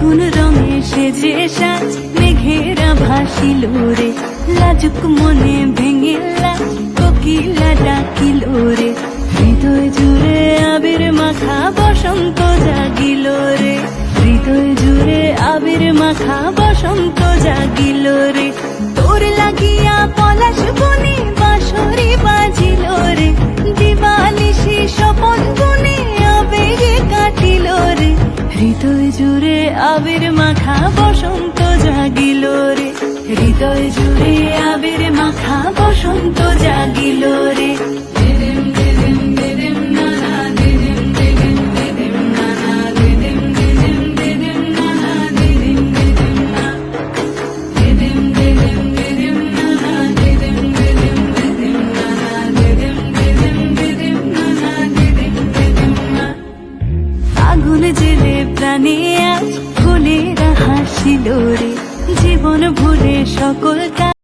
আগুন রঙে সেজে সাজ মেঘেরা ভাসিল রে, লাজুক মনে ভেঙে লাজ কোকিলা ডাকিল রে। হৃদয় জুড়ে আবির মাখা বসন্ত জাগিল রে, হৃদয় জুড়ে আবির মাখা বসন্ত জাগিল রে। তোর লাগিয়া পলাশ বনে বাঁশরি বাজিল রে, দিবানিশি স্বপন বুনে আবেগে কাটিল রে। হৃদয় জুড়ে আবির মাখা বসন্ত জাগিল রে, হৃদয় জুড়ে আবির মাখা বসন্ত জাগিল রে। আগুন জেলে প্রাণে আজ ফুলেরা হাসিল রে, জীবন ভুলে সকল